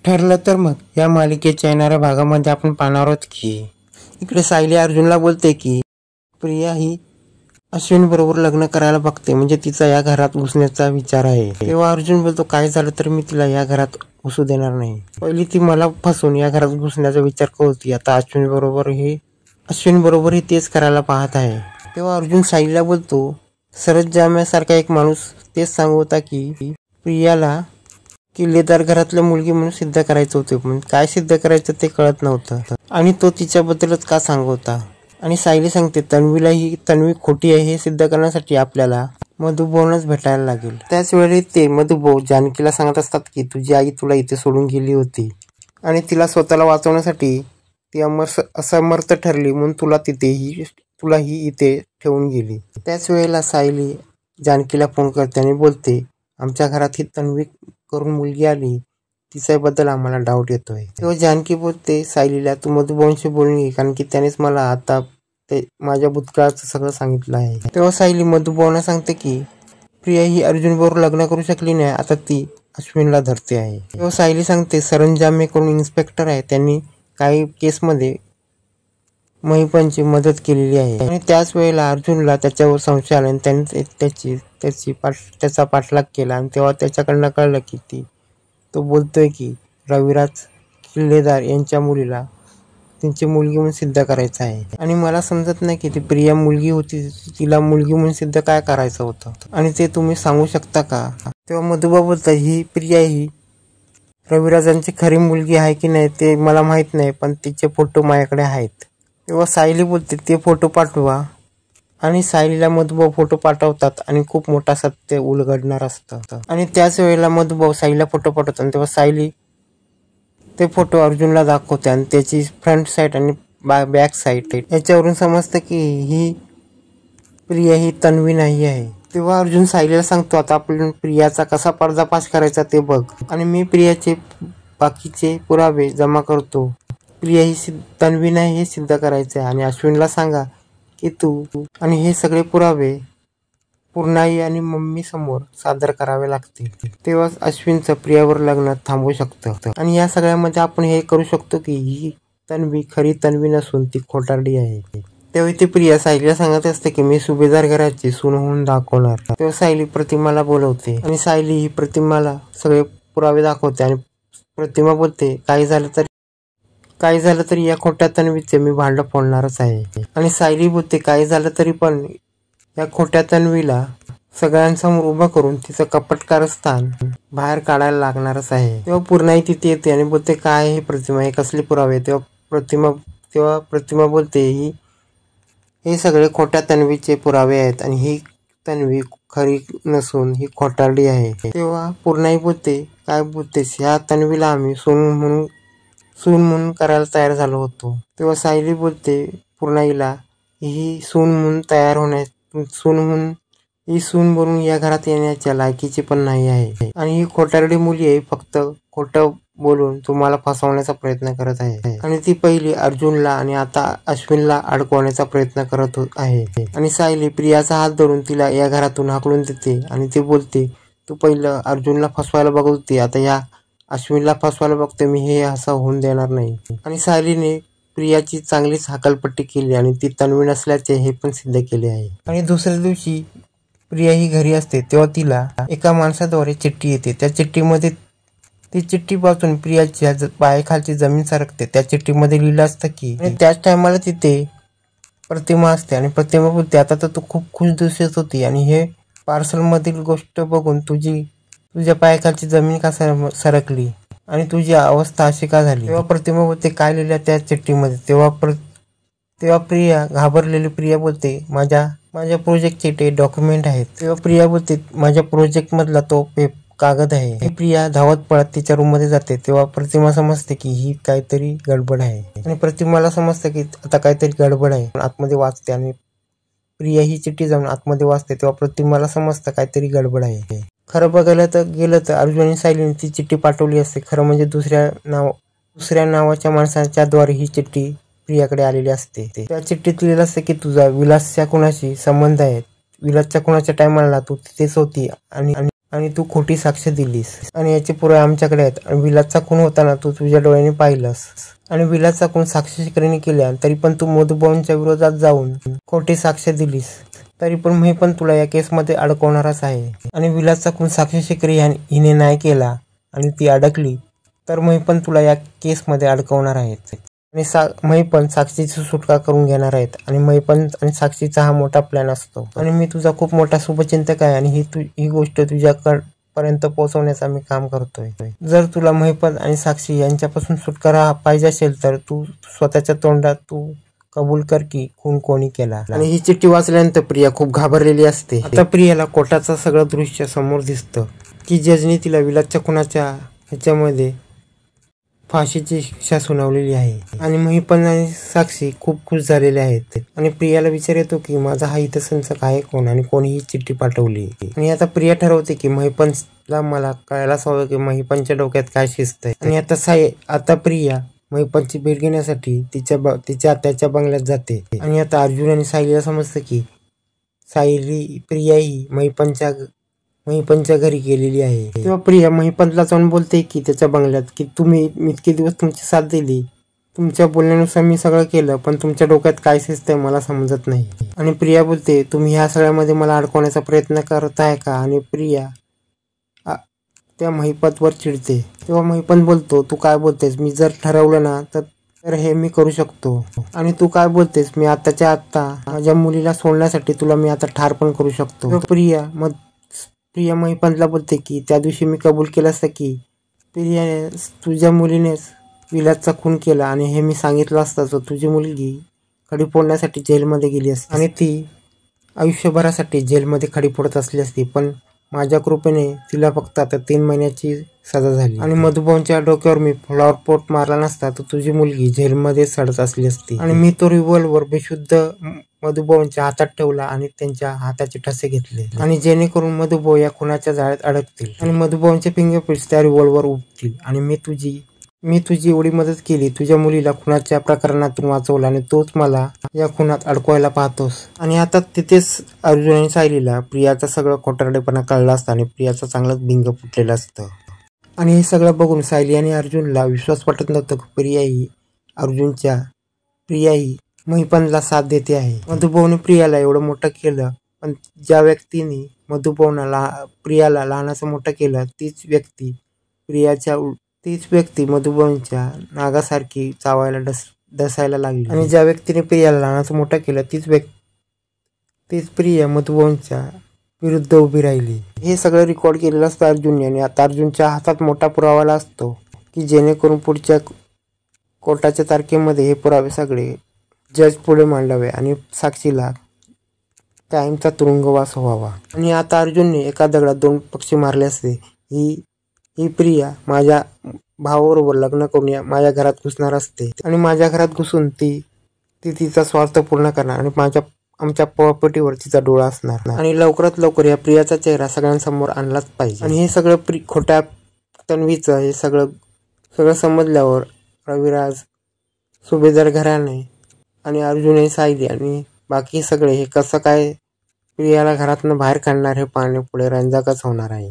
ठरलं तर मग या मालिकेच्या येणाऱ्या भागामध्ये आपण पाहणार आहोत की इकडे सायली अर्जुनला बोलते की प्रिया ही अश्विन बरोबर लग्न करायला बघते, म्हणजे तिचा या घरात घुसण्याचा विचार आहे. तेव्हा अर्जुन बोलतो काय झालं तर मी तिला या घरात घुसू देणार नाही. पहिली ती मला फसून या घरात घुसण्याचा विचार करते, आता अश्विन बरोबर ही तेच करायला पाहत आहे. तेव्हा अर्जुन सायलीला बोलतो सरज जाम्यासारखा एक माणूस तेच सांगत होता की प्रियाला किल्लेदार घरातल्या मुलगी म्हणून सिद्ध करायचं होतं, पण काय सिद्ध करायचं ते कळत नव्हतं आणि तो तिच्याबद्दलच का सांगत होता. आणि सायली सांगते तन्वी खोटी आहे हे सिद्ध करण्यासाठी आपल्याला मधुभाऊनच भेटायला लागेल. त्याच वेळी ते मधुभाऊ जानकीला सांगत असतात की तुझी आई तुला इथे सोडून गेली होती आणि तिला स्वतःला वाचवण्यासाठी ती असमर्थ ठरली, म्हणून तुलाही इथे ठेवून गेली. त्याच वेळेला सायली जानकीला फोन करते आणि बोलते आमच्या घरात ही तन्वी करून मुलगी आली, तिच्याबद्दल आम्हाला डाऊट येतोय. तेव्हा जानकी बोलते सायलीला तू मधुभाऊंशी बोलून घे, कारण की त्यानेच मला आता माझ्या भूतकाळाचं सगळं सांगितलं आहे. तेव्हा सायली मधुभाऊंना सांगते की प्रिया ही अर्जुन बरोबर लग्न करू शकली नाही, आता ती अश्विनला धरते आहे. तेव्हा सायली सांगते सरंजामे करून इन्स्पेक्टर आहे, त्यांनी काही केसमध्ये महिपांची मदत केलेली आहे आणि त्याच वेळेला अर्जुनला त्याच्यावर संशय आला आणि त्याने त्याचा पाठलाग केला आणि तेव्हा त्याच्याकडनं कळलं की तो बोलतोय की रविराज किल्लेदार यांच्या मुलीला त्यांची मुलगी म्हणून सिद्ध करायचं आहे. आणि मला समजत नाही की ती प्रिया मुलगी होती, तिला मुलगी म्हणून सिद्ध काय करायचं होतं आणि ते तुम्ही सांगू शकता का. तेव्हा मधुभाऊ बोलतात ही प्रिया ही रविराजांची खरी मुलगी आहे की नाही ते मला माहित नाही, पण तिचे फोटो माझ्याकडे आहेत. तेव्हा सायली बोलते ते फोटो पाठवा आणि सायलीला मधुभाऊ फोटो पाठवतात आणि खूप मोठा सत्य उलगडणार असतं. आणि त्याच वेळेला मधुभाऊ सायलीला फोटो पाठवतात, तेव्हा सायली ते फोटो अर्जुनला दाखवते आणि त्याची फ्रंट साईड आणि बॅक साईड याच्यावरून समजतं की ही प्रिया ही तन्वी नाही आहे. तेव्हा अर्जुन सायलीला सांगतो आता आपण प्रियाचा कसा पर्दाफाश करायचा ते बघ आणि मी प्रियाचे बाकीचे पुरावे जमा करतो. प्रिया ही तन्वी नाही हे सिद्ध करायचे आहे आणि अश्विनला सांगा की तू आणि हे सगळे पुरावे पूर्णाई आणि मम्मी समोर सादर करावे लागतील, तेव्हा अश्विनचं प्रियावर लग्न थांबवू शकतं. आणि या सगळ्यामध्ये आपण हे करू शकतो की ही तन्वी खरी तन्वी नसून ती खोटारडी आहे. तेव्हा ती प्रिया सायलीला सांगत असते की मी सुभेदार घराची सून होऊन दाखवणार. तेव्हा सायली प्रतिमाला बोलवते आणि सायली ही प्रतिमाला सगळे पुरावे दाखवते आणि प्रतिमा बोलते काही झालं तरी या खोट्या तन्वीचे मी भांड फोडणारच आहे. आणि सायली बोलते काही झालं तरी पण या खोट्या तन्वीला सगळ्यांसमोर उभं करून तिचं कपट कारस्थान बाहेर काढायला लागणारच आहे. तेव्हा पूर्णाई तिथे येते आणि बोलते काय हे प्रतिमा हे कसले पुरावे. तेव्हा प्रतिमा बोलते हे सगळे खोट्या तन्वीचे पुरावे आहेत आणि ही तन्वी खरी नसून ही खोटारडी आहे. तेव्हा पूर्णाई बोलते काय बोलतेस, ह्या तन्वीला आम्ही सून म्हणून करायला तयार झालो होतो. तेव्हा सायली बोलते पूर्णाईला ही सून बनून या घरात येण्याच्या लायकीची पण नाही आहे आणि ही खोटारडी मुली आहे, फक्त खोटं बोलून तुम्हाला फसवण्याचा प्रयत्न करत आहे आणि ती पहिली अर्जुनला आणि आता अश्विनला अडकवण्याचा प्रयत्न करत आहे. आणि सायली प्रियाचा हात धरून तिला या घरातून हाकलून देते आणि ती बोलते तू पहिलं अर्जुनला फसवायला बघत होती, आता या अश्विनला फसवायला बघते मी, हे असं होऊन देणार नाही. आणि सायलीने प्रियाची चांगलीच हाकलपट्टी केली आणि ती तन्वी नसल्याचे हे पण सिद्ध केले आहे. आणि दुसऱ्या दिवशी प्रिया ही घरी असते तेव्हा तिला एका माणसाद्वारे चिठ्ठी येते. त्या चिठ्ठीमध्ये ती चिठ्ठी वाचून प्रियाच्या पायाखालची जमीन सरकते. त्या चिठ्ठीमध्ये लिहिलं असतं की त्याच टायमाला तिथे प्रतिमा असते आणि प्रतिमा बोलते आता तर तू खूप खुश दिसत होती आणि हे पार्सल मधील गोष्ट बघून तुझ्या पायाखालची जमीन का सरकली आणि तुझी अवस्था अशी का झाली. तेव्हा प्रतिमा बोलते काय लिहिलं त्या चिठ्ठीमध्ये. तेव्हा प्रिया घाबरलेली प्रिया बोलते माझ्या प्रोजेक्टचे ते डॉक्युमेंट आहेत. तेव्हा प्रिया बोलते माझ्या प्रोजेक्ट मधला तो कागद आहे. प्रिया धावत पळत तिच्या रूम मध्ये जाते. तेव्हा प्रतिमा समजते की ही काहीतरी गडबड आहे आणि प्रतिमाला समजतं की आता काहीतरी गडबड आहे. आतमध्ये वाचते आणि प्रिया ही चिठ्ठी जाऊन आतमध्ये वाचते. तेव्हा प्रतिमाला समजतं काहीतरी गडबड आहे. खरं बघायला गेलं तर अर्जुन आणि सायलीने ती चिठ्ठी पाठवली असते. खरं म्हणजे दुसऱ्या नावाच्या माणसाच्या द्वारे ही चिठ्ठी प्रियाकडे आलेली असते. त्या चिठ्ठीत लिहिलं असते की तुझा विलासच्या कुणाशी संबंध आहे. विलासच्या कुणाच्या टायमाला तू तिथेच होती आणि तू खोटी साक्ष दिलीस आणि याचे पुरावे आमच्याकडे आहेत. आणि विलासचा खून होताना तू तुझ्या डोळ्यांनी पाहिलंस आणि विलासचा खून साक्षीकडे केल्या तरी पण तू मधुभाऊंच्या विरोधात जाऊन खोटी साक्ष दिलीस. तरी पण मी पण तुला या केसमध्ये अडकवणारच आहे. आणि विलासचा खून साक्षी शिकरी हिने नाही केला आणि ती अडकली तर मी पण तुला या केसमध्ये अडकवणार आहेत. आणि मी पण साक्षीची सुटका करून घेणार आहेत. आणि मी पण आणि साक्षीचा हा मोठा प्लॅन असतो. आणि मी तुझा खूप मोठा शुभचिंतक आहे आणि ही गोष्ट तुझ्यापर्यंत पोहोचवण्याचा मी काम करतोय. जर तुला महिपत आणि साक्षी यांच्यापासून सुटका पाहिजे असेल तर तू स्वतःच्या तोंडात तू कबूल कर की खून कोणी केला. आणि ही चिठ्ठी वाचल्यानंतर प्रिया खूप घाबरलेली असते. आता प्रियाला कोर्टाचं सगळं दृश्य समोर दिसतं की जजनी तिला विलासच्या खुनाच्या ह्याच्यामध्ये फाशीची शिक्षा सुनावलेली आहे. आणि महिपत आणि साक्षी खूप खुश झालेले आहेत. आणि प्रियाला विचार येतो की माझा हा हितसंचक आहे कोण आणि कोणी ही चिठ्ठी पाठवली. आणि आता प्रिया ठरवते की महिपतला मला कळायलाच हवं की महिपतच्या डोक्यात काय शिस्त आहे. आणि आता प्रिया महिपतची भेट घेण्यासाठी त्याच्या बंगल्यात जाते. आणि आता अर्जुन आणि सायलीला समजतं की प्रिया ही महिपतच्या घरी गेलेली आहे. तेव्हा प्रिया महिपतला जाऊन बोलते की त्याच्या बंगल्यात की तुम्ही इतके दिवस तुमची साथ दिली, तुमच्या बोलण्यानुसार मी सगळं केलं, पण तुमच्या डोक्यात काय शिस्त आहे मला समजत नाही. आणि प्रिया बोलते तुम्ही ह्या सगळ्यामध्ये मला अडकवण्याचा प्रयत्न करत आहे का. आणि प्रिया त्या महिपतवर चिडते. तेव्हा महिपत बोलतो तू काय बोलतेस, मी जर ठरवलं ना तर हे मी करू शकतो. आणि तू काय बोलतेस, मी आत्ताच्या आत्ता माझ्या मुलीला सोडण्यासाठी तुला मी आता ठार पण करू शकतो. प्रिया महिपतला बोलते की त्या दिवशी मी कबूल केलं असतं की प्रियाने तुझ्या मुलीनेच विलासचा खून केला आणि हे मी सांगितलं असतं तर तुझी मुलगी खडी फोडण्यासाठी जेलमध्ये गेली असती आणि ती आयुष्यभरासाठी जेलमध्ये खडी फोडत असली असती. पण माझ्या कृपेने तिला फक्त आता 3 महिन्याची सजा झाली. आणि मधुभाऊंच्या डोक्यावर मी फ्लॉवर पोट मारला नसता तर तुझी मुलगी जेलमध्ये सडत असली असती. आणि मी तो रिव्हॉल्वर बेशुद्ध मधुभाऊंच्या हातात ठेवला आणि त्यांच्या हाताचे ठसे घेतले आणि जेणेकरून मधुभाऊ या खुनाच्या जाळ्यात अडकतील आणि मधुभाऊंचे फिंगरप्रिंट्स त्या रिव्हॉल्वर उठतील. आणि मी तुझी एवढी मदत केली, तुझ्या मुलीला खुनाच्या प्रकरणातून वाचवलं आणि तोच मला या खुनात अडकवायला पाहतोस. आणि आता तिथेच अर्जुन आणि सायलीला प्रियाचा सगळं खोटारडेपणा कळला असतं आणि प्रियाचं चांगलंच बिंग फुटलेलं असतं. आणि हे सगळं बघून सायली आणि अर्जुनला विश्वास वाटत नव्हतं की प्रिया ही महिपतला साथ देते आहे. मधुभाऊने प्रियाला एवढं मोठं केलं, पण ज्या व्यक्तीने प्रियाला लहानाचं मोठं केलं तीच व्यक्ती मधुभाऊंच्या नागासारखी चावायला डसायला लागली. आणि ज्या व्यक्तीने प्रियाला लहानाचं मोठं केलं तीच प्रिया मधुभाऊंच्या विरुद्ध उभी राहिली. हे सगळं रेकॉर्ड केलेलं असतं अर्जुनने. आणि आता अर्जुनच्या हातात मोठा पुरावा असतो की जेणेकरून पुढच्या कोर्टाच्या तारखेमध्ये हे पुरावे सगळे जज पुढे मांडावे आणि साक्षीला कायमचा तुरुंगवास व्हावा. आणि आता अर्जुनने एका दगडात 2 पक्षी मारले असते. ही प्रिया माझ्या भावाबरोबर लग्न करून माझ्या घरात घुसणार असते आणि माझ्या घरात घुसून ती तिचा स्वार्थ पूर्ण करणार आणि आमच्या प्रॉपर्टीवर तिचा डोळा असणार. आणि लवकरात लवकर या प्रियाचा चेहरा सगळ्यांसमोर आणलाच पाहिजे. आणि हे सगळं खोट्या तन्वीचं हे सगळं समजल्यावर रविराज, सुभेदार घराणे आणि अर्जुन, सायली आणि बाकी सगळे हे कसं काय प्रियाला घरातनं बाहेर काढणार हे पाहणे पुढे रंजकच होणार आहे.